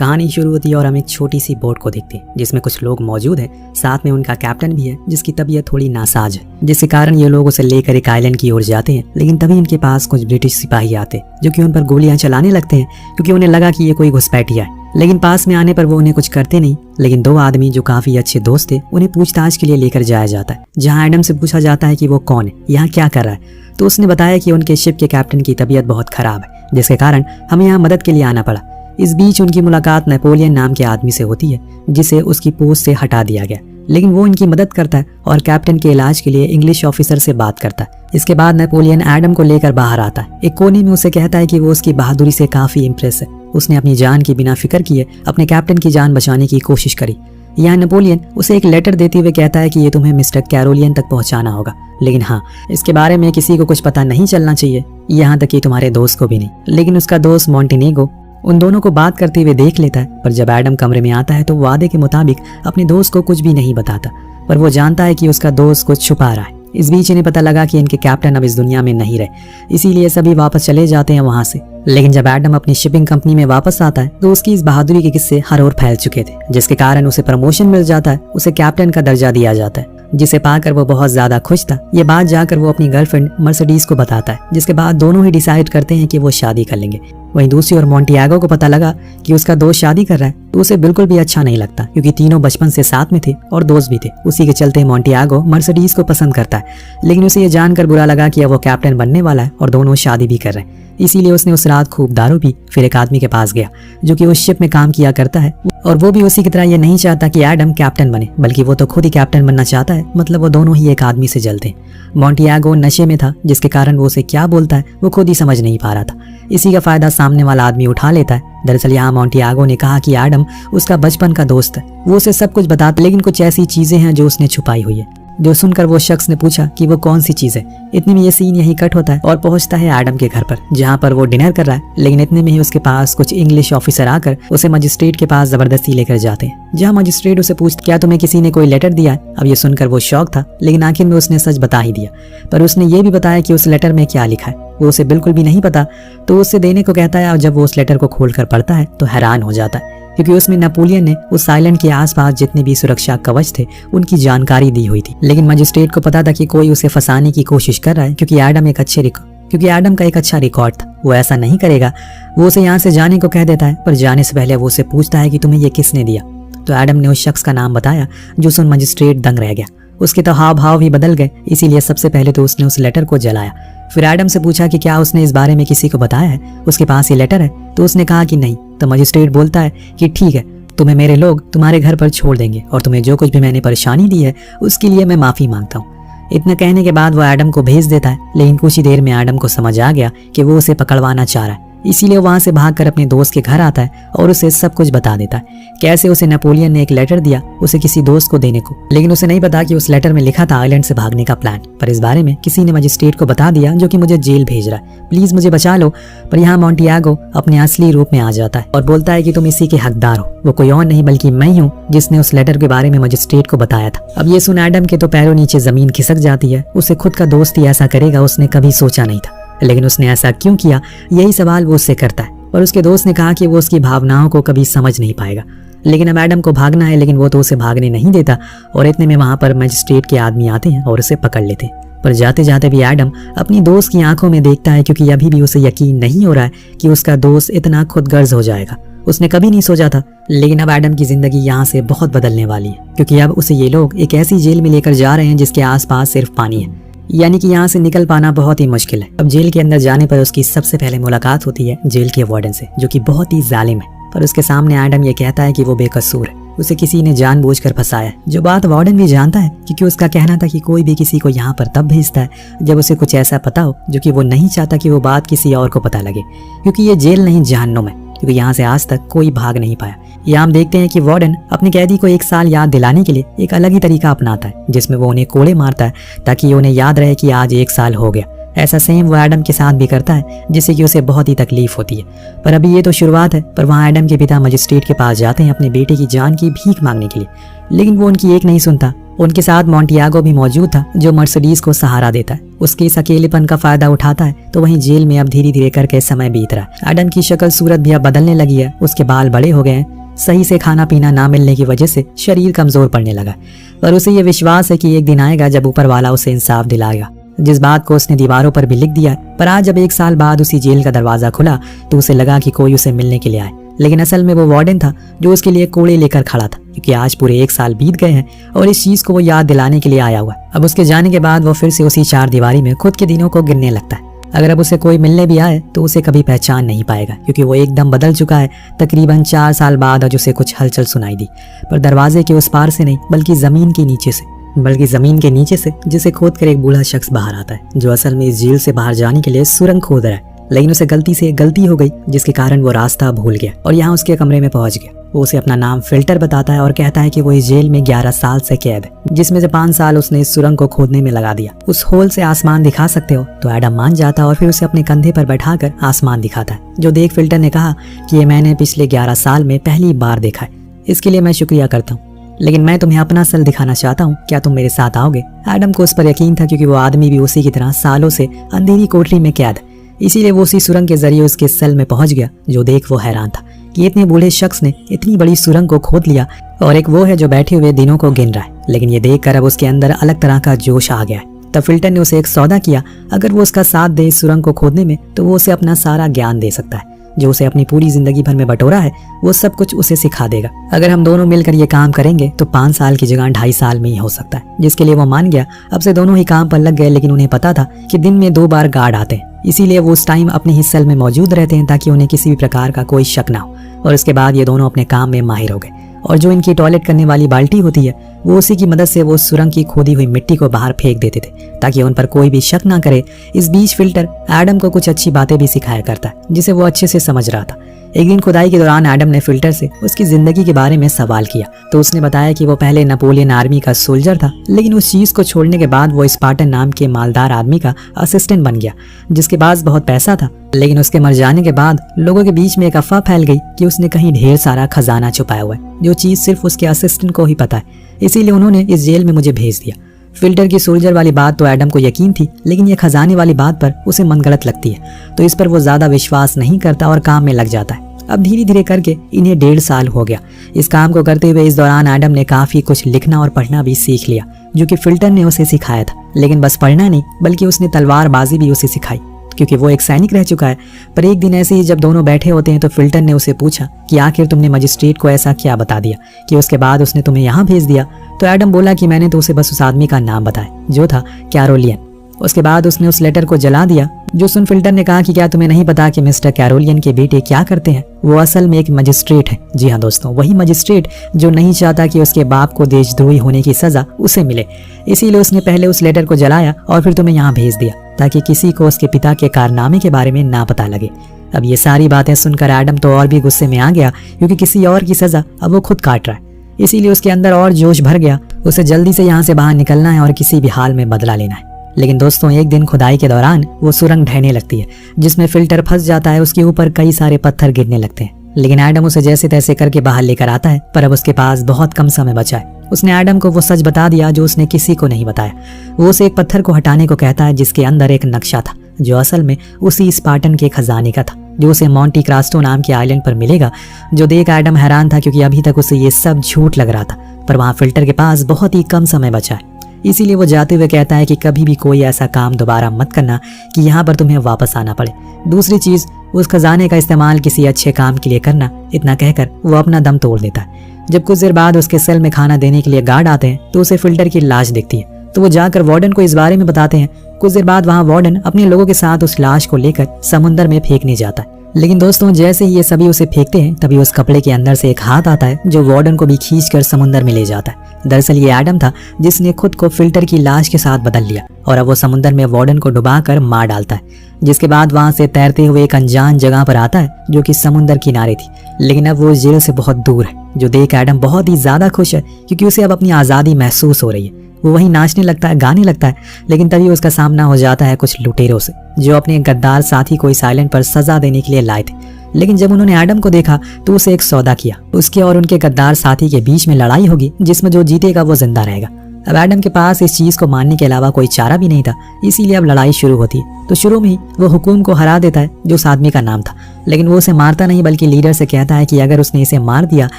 कहानी शुरू होती है और हम एक छोटी सी बोट को देखते हैं जिसमें कुछ लोग मौजूद हैं, साथ में उनका कैप्टन भी है जिसकी तबीयत थोड़ी नासाज है, जिसके कारण ये लोग उसे लेकर एक आइलैंड की ओर जाते हैं। लेकिन तभी इनके पास कुछ ब्रिटिश सिपाही आते जो कि उन पर गोलियां चलाने लगते हैं क्योंकि उन्हें लगा कि ये कोई घुसपैठिया है। लेकिन पास में आने पर वो उन्हें कुछ करते नहीं। लेकिन दो आदमी जो काफी अच्छे दोस्त थे उन्हें पूछताछ के लिए लेकर जाया जाता है, जहाँ एडम से पूछा जाता है कि वो कौन है, यहाँ क्या कर रहा है। तो उसने बताया कि उनके शिप के कैप्टन की तबीयत बहुत खराब है, जिसके कारण हमें यहाँ मदद के लिए आना पड़ा। इस बीच उनकी मुलाकात नेपोलियन नाम के आदमी से होती है जिसे उसकी पोस्ट से हटा दिया गया, लेकिन वो इनकी मदद करता है और कैप्टन के इलाज के लिए इंग्लिश ऑफिसर से बात करता है। इसके बाद नेपोलियन एडम को लेकर बाहर आता है। एक कोने में उसे कहता है कि वो उसकी बहादुरी से काफी इम्प्रेस है। उसने अपनी जान की बिना फिक्र किए अपने कैप्टन की जान बचाने की कोशिश करी। यहाँ नेपोलियन उसे एक लेटर देते हुए कहता है कि ये तुम्हें मिस्टर कैरोलियन तक पहुंचाना होगा, लेकिन हाँ, इसके बारे में किसी को कुछ पता नहीं चलना चाहिए, यहाँ तक कि तुम्हारे दोस्त को भी नहीं। लेकिन उसका दोस्त मॉन्टेनेगो उन दोनों को बात करते हुए देख लेता है, पर जब एडम कमरे में आता है तो वादे के मुताबिक अपने दोस्त को कुछ भी नहीं बताता, पर वो जानता है कि उसका दोस्त कुछ छुपा रहा है। इस बीच इन्हें पता लगा कि इनके कैप्टन अब इस दुनिया में नहीं रहे, इसीलिए सभी वापस चले जाते हैं वहां से। लेकिन जब एडम अपनी शिपिंग कंपनी में वापस आता है तो उसकी इस बहादुरी के किस्से हर ओर फैल चुके थे, जिसके कारण उसे प्रमोशन मिल जाता है, उसे कैप्टन का दर्जा दिया जाता है, जिसे पाकर वो बहुत ज्यादा खुश था। ये बात जाकर वो अपनी गर्लफ्रेंड मर्सिडीज को बताता है, जिसके बाद दोनों ही डिसाइड करते हैं कि वो शादी कर लेंगे। वहीं दूसरी ओर मोंटियागो को पता लगा कि उसका दोस्त शादी कर रहा है तो उसे बिल्कुल भी अच्छा नहीं लगता, क्योंकि तीनों बचपन से साथ में थे और दोस्त भी थे। उसी के चलते मोंटियागो मर्सिडीज को पसंद करता है, लेकिन उसे ये जानकर बुरा लगा कि अब वो कैप्टन बनने वाला है और दोनों शादी भी कर रहे हैं। इसीलिए उसने उस रात खूब दारू पी, फिर एक आदमी के पास गया जो कि उस शिप में काम किया करता है, और वो भी उसी की तरह ये नहीं चाहता कि एडम कैप्टन बने, बल्कि वो तो खुद ही कैप्टन बनना चाहता है। मतलब वो दोनों ही एक आदमी से जलते हैं। मोंटियागो नशे में था, जिसके कारण वो उसे क्या बोलता है वो खुद ही समझ नहीं पा रहा था। इसी का फायदा सामने वाला आदमी उठा लेता है। दरअसल यहाँ मोंटियागो ने कहा कि एडम उसका बचपन का दोस्त है, वो उसे सब कुछ बताता, लेकिन कुछ ऐसी चीजें हैं जो उसने छुपाई हुई है। जो सुनकर वो शख्स ने पूछा कि वो कौन सी चीज है। इतने में ये सीन यहीं कट होता है और पहुंचता है एडम के घर पर, जहां पर वो डिनर कर रहा है। लेकिन इतने में ही उसके पास कुछ इंग्लिश ऑफिसर आकर उसे मजिस्ट्रेट के पास जबरदस्ती लेकर जाते हैं, जहां मजिस्ट्रेट उसे पूछता क्या तुम्हें किसी ने कोई लेटर दिया है। अब ये सुनकर वो शौक था, लेकिन आखिर में उसने सच बता ही दिया, पर उसने ये भी बताया कि उस लेटर में क्या लिखा है वो उसे बिल्कुल भी नहीं पता। तो उससे देने को कहता है, और जब वो उस लेटर को खोलकर पढ़ता है तो हैरान हो जाता है, क्योंकि उसमें नेपोलियन ने उस आइलैंड के आसपास जितने भी सुरक्षा कवच थे उनकी जानकारी दी हुई थी। लेकिन मजिस्ट्रेट को पता था कि कोई उसे फंसाने की कोशिश कर रहा है, क्योंकि एडम का एक अच्छा रिकॉर्ड था, वो ऐसा नहीं करेगा। वो उसे यहाँ से जाने को कह देता है, पर जाने से पहले वो उसे पूछता है कि तुम्हें ये किसने दिया। तो एडम ने उस शख्स का नाम बताया, जो सुन मजिस्ट्रेट दंग रह गया। उसके तो हाव भाव भी बदल गए, इसीलिए सबसे पहले तो उसने उस लेटर को जलाया। फिर एडम से पूछा कि क्या उसने इस बारे में किसी को बताया है, उसके पास ये लेटर है। तो उसने कहा कि नहीं। तो मजिस्ट्रेट बोलता है कि ठीक है, तुम्हें मेरे लोग तुम्हारे घर पर छोड़ देंगे, और तुम्हें जो कुछ भी मैंने परेशानी दी है उसके लिए मैं माफी मांगता हूँ। इतना कहने के बाद वो एडम को भेज देता है, लेकिन कुछ ही देर में एडम को समझ आ गया कि वो उसे पकड़वाना चाह रहा है, इसीलिए वहां से भागकर अपने दोस्त के घर आता है और उसे सब कुछ बता देता है। कैसे उसे नेपोलियन ने एक लेटर दिया उसे किसी दोस्त को देने को, लेकिन उसे नहीं पता कि उस लेटर में लिखा था आइलैंड से भागने का प्लान। पर इस बारे में किसी ने मजिस्ट्रेट को बता दिया, जो कि मुझे जेल भेज रहा है, प्लीज मुझे बचा लो। पर यहाँ मोंटियागो अपने असली रूप में आ जाता है और बोलता है कि तुम इसी के हकदार हो। वो कोई और नहीं बल्कि मैं हूँ, जिसने उस लेटर के बारे में मजिस्ट्रेट को बताया था। अब ये सुन एडम के तो पैरों नीचे जमीन खिसक जाती है। उसे खुद का दोस्त ही ऐसा करेगा उसने कभी सोचा नहीं था, लेकिन उसने ऐसा क्यों किया, यही सवाल वो उससे करता है। और उसके दोस्त ने कहा कि वो उसकी भावनाओं को कभी समझ नहीं पाएगा। लेकिन अब एडम को भागना है, लेकिन वो तो उसे भागने नहीं देता। और इतने में वहां पर मजिस्ट्रेट के आदमी आते हैं और उसे पकड़ लेते हैं। पर जाते जाते भी एडम अपनी दोस्त की आंखों में देखता है, क्योंकि अभी भी उसे यकीन नहीं हो रहा है कि उसका दोस्त इतना खुदगर्ज हो जाएगा। उसने कभी नहीं सोचा था। लेकिन अब एडम की जिंदगी यहाँ से बहुत बदलने वाली है, क्योंकि अब उसे ये लोग एक ऐसी जेल में लेकर जा रहे हैं जिसके आसपास सिर्फ पानी है, यानी कि यहाँ से निकल पाना बहुत ही मुश्किल है। अब जेल के अंदर जाने पर उसकी सबसे पहले मुलाकात होती है जेल के वार्डन से, जो कि बहुत ही जालिम है। पर उसके सामने एडम ये कहता है कि वो बेकसूर है, उसे किसी ने जानबूझकर फंसाया है। जो बात वार्डन भी जानता है, क्योंकि उसका कहना था कि कोई भी किसी को यहाँ पर तब भेजता है जब उसे कुछ ऐसा पता हो जो कि वो नहीं चाहता कि वो बात किसी और को पता लगे, क्योंकि ये जेल नहीं जहन्नुम है, क्योंकि यहाँ से आज तक कोई भाग नहीं पाया। यहाँ हम देखते हैं कि वार्डन अपने कैदी को एक साल याद दिलाने के लिए एक अलग ही तरीका अपनाता है, जिसमें वो उन्हें कोड़े मारता है ताकि उन्हें याद रहे कि आज 1 साल हो गया। ऐसा सेम वो एडम के साथ भी करता है, जिससे कि उसे बहुत ही तकलीफ होती है। पर अभी ये तो शुरुआत है। पर वहाँ एडम के पिता मजिस्ट्रेट के पास जाते हैं अपने बेटे की जान की भीख मांगने के लिए, लेकिन वो उनकी एक नहीं सुनता। उनके साथ मॉन्टियागो भी मौजूद था, जो मर्सिडीज को सहारा देता है। उसके इस अकेलेपन का फायदा उठाता है। तो वहीं जेल में अब धीरे धीरे करके समय बीत रहा है। एडम की शक्ल सूरत भी अब बदलने लगी है। उसके बाल बड़े हो गए हैं। सही से खाना पीना ना मिलने की वजह से शरीर कमजोर पड़ने लगा। पर उसे ये विश्वास है कि एक दिन आएगा जब ऊपर वाला उसे इंसाफ दिलाएगा, जिस बात को उसने दीवारों पर भी लिख दिया है। पर आज जब 1 साल बाद उसी जेल का दरवाजा खुला तो उसे लगा कि कोई उसे मिलने के लिए आए, लेकिन असल में वो वार्डन था जो उसके लिए कोड़े लेकर खड़ा था, क्योंकि आज पूरे 1 साल बीत गए हैं और इस चीज को वो याद दिलाने के लिए आया हुआ है। अब उसके जाने के बाद वो फिर से उसी 4 दीवारी में खुद के दिनों को गिनने लगता है। अगर अब उसे कोई मिलने भी आए तो उसे कभी पहचान नहीं पाएगा, क्योंकि वो एकदम बदल चुका है। तकरीबन 4 साल बाद आज उसे कुछ हलचल सुनाई दी, पर दरवाजे के उस पार से नहीं, बल्कि जमीन के नीचे से जिसे खोद कर एक बूढ़ा शख्स बाहर आता है, जो असल में इस झील से बाहर जाने के लिए सुरंग खोद रहा है। लेकिन उसे गलती से एक गलती हो गई, जिसके कारण वो रास्ता भूल गया और यहाँ उसके कमरे में पहुंच गया। वो उसे अपना नाम फिल्टर बताता है और कहता है कि वो इस जेल में 11 साल से कैद है, जिसमें से 5 साल उसने इस सुरंग को खोदने में लगा दिया। उस होल से आसमान दिखा सकते हो? तो एडम मान जाता है और फिर उसे अपने कंधे पर बैठाकर आसमान दिखाता है, जो देख फिल्टर ने कहा कि ये मैंने पिछले 11 साल में पहली बार देखा है। इसके लिए मैं शुक्रिया करता हूँ, लेकिन मैं तुम्हें अपना सल दिखाना चाहता हूँ। क्या तुम मेरे साथ आओगे? एडम को उस पर यकीन था, क्योंकि वो आदमी भी उसी की तरह सालों से अंधेरी कोठरी में कैद है। इसीलिए वो उसी सुरंग के जरिए उसके सेल में पहुंच गया, जो देख वो हैरान था कि इतने बूढ़े शख्स ने इतनी बड़ी सुरंग को खोद लिया और एक वो है जो बैठे हुए दिनों को गिन रहा है। लेकिन ये देखकर अब उसके अंदर अलग तरह का जोश आ गया है। तब फिल्टर ने उसे एक सौदा किया, अगर वो उसका साथ दे इस सुरंग को खोदने में तो वो उसे अपना सारा ज्ञान दे सकता है, जो उसे अपनी पूरी जिंदगी भर में बटोरा है। वो सब कुछ उसे सिखा देगा। अगर हम दोनों मिलकर ये काम करेंगे तो 5 साल की जगह 2.5 साल में ही हो सकता है, जिसके लिए वो मान गया। अब से दोनों ही काम पर लग गए, लेकिन उन्हें पता था कि दिन में 2 बार गार्ड आते हैं, इसीलिए वो उस टाइम अपने ही सेल में मौजूद रहते हैं ताकि उन्हें किसी भी प्रकार का कोई शक ना हो। और इसके बाद ये दोनों अपने काम में माहिर हो गए, और जो इनकी टॉयलेट करने वाली बाल्टी होती है वो उसी की मदद से वो सुरंग की खोदी हुई मिट्टी को बाहर फेंक देते थे, ताकि उन पर कोई भी शक ना करे। इस बीच फिल्टर एडम को कुछ अच्छी बातें भी सिखाया करता है, जिसे वो अच्छे से समझ रहा था। एक दिन खुदाई के दौरान एडम ने फिल्टर से उसकी जिंदगी के बारे में सवाल किया, तो उसने बताया कि वो पहले नेपोलियन आर्मी का सोल्जर था, लेकिन उस चीज को छोड़ने के बाद वो स्पार्टन नाम के मालदार आदमी का असिस्टेंट बन गया, जिसके पास बहुत पैसा था। लेकिन उसके मर जाने के बाद लोगों के बीच में एक अफवाह फैल गई कि उसने कहीं ढेर सारा खजाना छुपाया हुआ है, जो चीज सिर्फ उसके असिस्टेंट को ही पता है। इसीलिए उन्होंने इस जेल में मुझे भेज दिया। फिल्टर की सोल्जर वाली बात तो एडम को यकीन थी, लेकिन ये खजाने वाली बात पर उसे मनगढ़ंत लगती है, तो इस पर वो ज्यादा विश्वास नहीं करता और काम में लग जाता है। अब धीरे धीरे करके इन्हें 1.5 साल हो गया इस काम को करते हुए। इस दौरान एडम ने काफी कुछ लिखना और पढ़ना भी सीख लिया, जो कि फिल्टर ने उसे सिखाया था। लेकिन बस पढ़ना नहीं, बल्कि उसने तलवारबाजी भी उसे सिखाई, क्योंकि वो एक सैनिक रह चुका है। पर एक दिन ऐसे ही जब दोनों बैठे होते हैं तो फिल्टर ने उसे पूछा कि आखिर तुमने मजिस्ट्रेट को ऐसा क्या बता दिया कि उसके बाद उसने तुम्हें यहाँ भेज दिया? तो एडम बोला कि मैंने तो उसे बस उस आदमी का नाम बताया, जो था कैरोलियन। उसके बाद उसने उस लेटर को जला दिया। जो सुन फिल्टर ने कहा कि क्या तुम्हें नहीं पता कि मिस्टर कैरोलियन के बेटे क्या करते हैं? वो असल में एक मजिस्ट्रेट है। जी हाँ दोस्तों, वही मजिस्ट्रेट जो नहीं चाहता कि उसके बाप को देशद्रोही होने की सजा उसे मिले। इसीलिए उसने पहले उस लेटर को जलाया और फिर तुम्हें यहाँ भेज दिया, ताकि किसी को उसके पिता के कारनामे के बारे में ना पता लगे। अब ये सारी बातें सुनकर एडम तो और भी गुस्से में आ गया, क्योंकि किसी और की सजा अब वो खुद काट रहा है। इसीलिए उसके अंदर और जोश भर गया। उसे जल्दी से यहाँ से बाहर निकलना है और किसी भी हाल में बदला लेना है। लेकिन दोस्तों, एक दिन खुदाई के दौरान वो सुरंग ढहने लगती है, जिसमें फिल्टर फंस जाता है। उसके ऊपर कई सारे पत्थर गिरने लगते हैं, लेकिन एडम उसे जैसे तैसे करके बाहर लेकर आता है। पर अब उसके पास बहुत कम समय बचा है। उसने एडम को वो सच बता दिया जो उसने किसी को नहीं बताया। वो उसे एक पत्थर को हटाने को कहता है, जिसके अंदर एक नक्शा था, जो असल में उसी स्पार्टन के खजाने का था, जो उसे मोंटी क्रास्टो नाम के आइलैंड पर मिलेगा। जो देख एडम हैरान था, क्योंकि अभी तक उसे ये सब झूठ लग रहा था। पर वहाँ फिल्टर के पास बहुत ही कम समय बचा है। इसीलिए वो जाते हुए कहता है कि कभी भी कोई ऐसा काम दोबारा मत करना कि यहाँ पर तुम्हें वापस आना पड़े। दूसरी चीज, उस खजाने का इस्तेमाल किसी अच्छे काम के लिए करना। इतना कहकर वो अपना दम तोड़ देता है। जब कुछ देर बाद उसके सेल में खाना देने के लिए गार्ड आते हैं तो उसे फिल्टर की लाश दिखती है, तो वो जाकर वार्डन को इस बारे में बताते हैं। कुछ देर बाद वहाँ वार्डन अपने लोगों के साथ उस लाश को लेकर समुद्र में फेंकने जाता है। लेकिन दोस्तों, जैसे ही ये सभी उसे फेंकते हैं, तभी उस कपड़े के अंदर से एक हाथ आता है, जो वार्डन को भी खींचकर समुद्र में ले जाता है। दरअसल ये एडम था, जिसने खुद को फिल्टर की लाश के साथ बदल लिया और अब वो समुद्र में वार्डन को डुबाकर मार डालता है। जिसके बाद वहां से तैरते हुए एक अनजान जगह पर आता है, जो कि समुद्र किनारे थी। लेकिन अब वो जेल से बहुत दूर है, जो देख एडम बहुत ही ज्यादा खुश है, क्योंकि उसे अब अपनी आजादी महसूस हो रही है। वो वहीं नाचने लगता है, गाने लगता है, लेकिन तभी उसका सामना हो जाता है कुछ लुटेरों से जो अपने गद्दार साथी को इस आइलैंड पर सजा देने के लिए लाए थे। लेकिन जब उन्होंने एडम को देखा तो उसे एक सौदा किया, उसके और उनके गद्दार साथी के बीच में लड़ाई होगी जिसमें जो जीतेगा वो जिंदा रहेगा। अब एडम के पास इस चीज को मानने के अलावा कोई चारा भी नहीं था, इसीलिए अब लड़ाई शुरू होती है। तो शुरू में ही वो हुकूम को हरा देता है जो उस आदमी का नाम था, लेकिन वो उसे मारता नहीं बल्कि लीडर से कहता है कि अगर उसने इसे मार दिया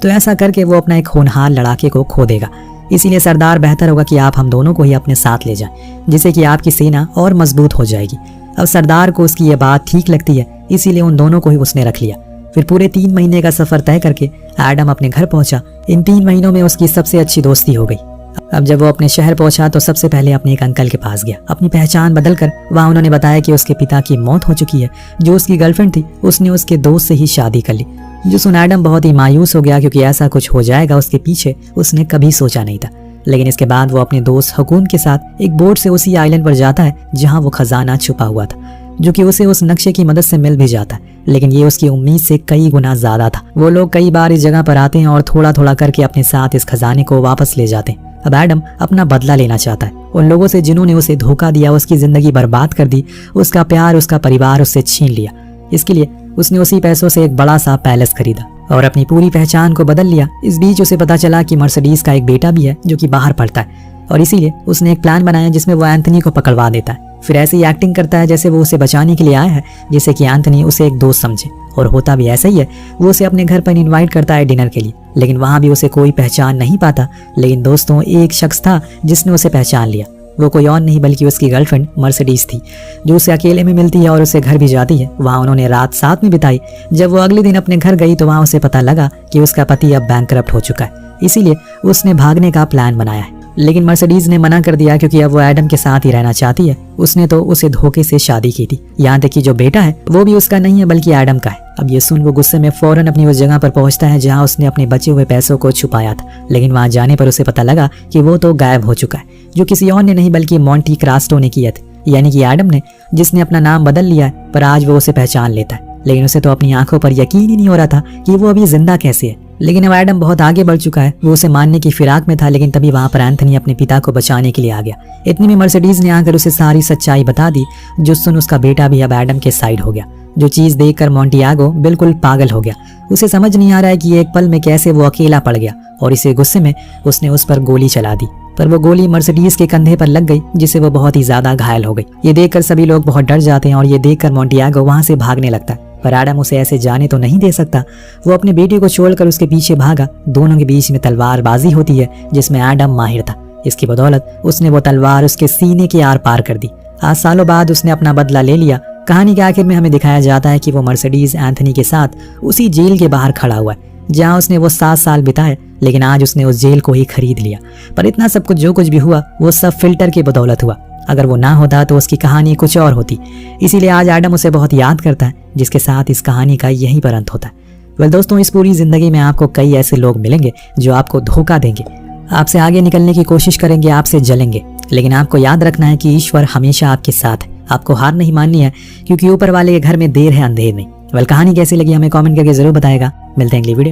तो ऐसा करके वो अपना एक होनहार लड़ाके को खो देगा। इसीलिए सरदार बेहतर होगा कि आप हम दोनों को ही अपने साथ ले जाएं, जिससे कि आपकी सेना और मजबूत हो जाएगी। अब सरदार को उसकी ये बात ठीक लगती है, इसीलिए उन दोनों को ही उसने रख लिया। फिर पूरे 3 महीने का सफर तय करके एडम अपने घर पहुंचा। इन 3 महीनों में उसकी सबसे अच्छी दोस्ती हो गई। अब जब वो अपने शहर पहुंचा तो सबसे पहले अपने एक अंकल के पास गया। अपनी पहचान बदलकर वहां उन्होंने बताया कि उसके पिता की मौत हो चुकी है। जो उसकी गर्लफ्रेंड थी उसने उसके दोस्त से ही शादी कर ली। जो सुन एडम बहुत ही मायूस हो गया, क्योंकि ऐसा कुछ हो जाएगा उसके पीछे उसने कभी सोचा नहीं था। लेकिन इसके बाद वो अपने दोस्त हुकूम के साथ एक बोट से उसी आइलैंड पर जाता है जहां वो खजाना छुपा हुआ था, जो कि उसे उस नक्शे की मदद से मिल भी जाता है। लेकिन ये उसकी उम्मीद से कई गुना ज्यादा था। वो लोग कई बार इस जगह पर आते हैं और थोड़ा थोड़ा करके अपने साथ इस खजाने को वापस ले जाते हैं। अब एडम अपना बदला लेना चाहता है उन लोगों से जिन्होंने उसे धोखा दिया, उसकी जिंदगी बर्बाद कर दी, उसका प्यार, उसका परिवार उससे छीन लिया। इसके लिए उसने उसी पैसों से एक बड़ा सा पैलेस खरीदा और अपनी पूरी पहचान को बदल लिया। इस बीच उसे पता चला कि मर्सिडीज का एक बेटा भी है जो कि बाहर पढ़ता है, और इसीलिए उसने एक प्लान बनाया जिसमें वो एंथनी को पकड़वा देता है। फिर ऐसे ही एक्टिंग करता है जैसे वो उसे बचाने के लिए आया है, जिससे कि एंथनी उसे एक दोस्त समझे। और होता भी ऐसा ही है। वो उसे अपने घर पर इनवाइट करता है डिनर के लिए, लेकिन वहां भी उसे कोई पहचान नहीं पाता। लेकिन दोस्तों, एक शख्स था जिसने उसे पहचान लिया। वो कोई और नहीं बल्कि उसकी गर्लफ्रेंड मर्सिडीज थी, जो उसे अकेले में मिलती है और उसे घर भी जाती है। वहां उन्होंने रात साथ में बिताई। जब वो अगले दिन अपने घर गई तो वहां उसे पता लगा कि उसका पति अब बैंकरप्ट हो चुका है, इसीलिए उसने भागने का प्लान बनाया है। लेकिन मर्सिडीज ने मना कर दिया, क्योंकि अब वो एडम के साथ ही रहना चाहती है। उसने तो उसे धोखे से शादी की थी। यहाँ तक कि जो बेटा है वो भी उसका नहीं है बल्कि एडम का है। अब ये सुन वो गुस्से में फौरन अपनी उस जगह पर पहुंचता है जहाँ उसने अपने बचे हुए पैसों को छुपाया था। लेकिन वहां जाने पर उसे पता लगा कि वो तो गायब हो चुका है, जो किसी और ने नहीं बल्कि मोंटी क्रास्टो ने किया था, यानी कि एडम ने, जिसने अपना नाम बदल लिया है। पर आज वो उसे पहचान लेता है, लेकिन उसे तो अपनी आंखों पर यकीन ही नहीं हो रहा था कि वो अभी जिंदा कैसे है। लेकिन अब एडम बहुत आगे बढ़ चुका है। वो उसे मारने की फिराक में था, लेकिन तभी वहां पर एंथनी अपने पिता को बचाने के लिए आ गया। इतनी में मर्सिडीज ने आकर उसे सारी सच्चाई बता दी। जो सुन उसका बेटा भी अब एडम के साइड हो गया। जो चीज देखकर मोंटियागो बिल्कुल पागल हो गया। उसे समझ नहीं आ रहा है कि एक पल में कैसे वो अकेला पड़ गया, और इसे गुस्से में उसने उस पर गोली चला दी। पर वो गोली मर्सिडीज के कंधे पर लग गई, जिससे वो बहुत ही ज्यादा घायल हो गई। ये देखकर सभी लोग बहुत डर जाते हैं और ये देखकर मोंटियागो वहां से भागने लगता है। पर एडम उसे ऐसे जाने तो नहीं दे सकता। वो अपने बेटे को छोड़कर उसके पीछे भागा। दोनों के बीच में तलवारबाजी होती है, जिसमें एडम माहिर था। इसकी बदौलत उसने वो तलवार उसके सीने के आर पार कर दी। आज सालों बाद उसने अपना बदला ले लिया। कहानी के आखिर में हमें दिखाया जाता है कि वो मर्सिडीज एंथनी के साथ उसी जेल के बाहर खड़ा हुआ है जहाँ उसने वो 7 साल बिताए, लेकिन आज उसने उस जेल को ही खरीद लिया। पर इतना सब कुछ जो कुछ भी हुआ वो सब फिल्टर की बदौलत हुआ। अगर वो ना होता तो उसकी कहानी कुछ और होती। इसीलिए आज एडम उसे बहुत याद करता है, जिसके साथ इस कहानी का यहीं पर अंत होता है। वेल दोस्तों, इस पूरी जिंदगी में आपको कई ऐसे लोग मिलेंगे जो आपको धोखा देंगे, आपसे आगे निकलने की कोशिश करेंगे, आपसे जलेंगे। लेकिन आपको याद रखना है कि ईश्वर हमेशा आपके साथ है। आपको हार नहीं माननी है, क्योंकि ऊपर वाले के घर में देर है अंधेर नहीं। वेल कहानी कैसी लगी हमें कमेंट करके जरूर बताएगा। मिलते हैं अगली वीडियो।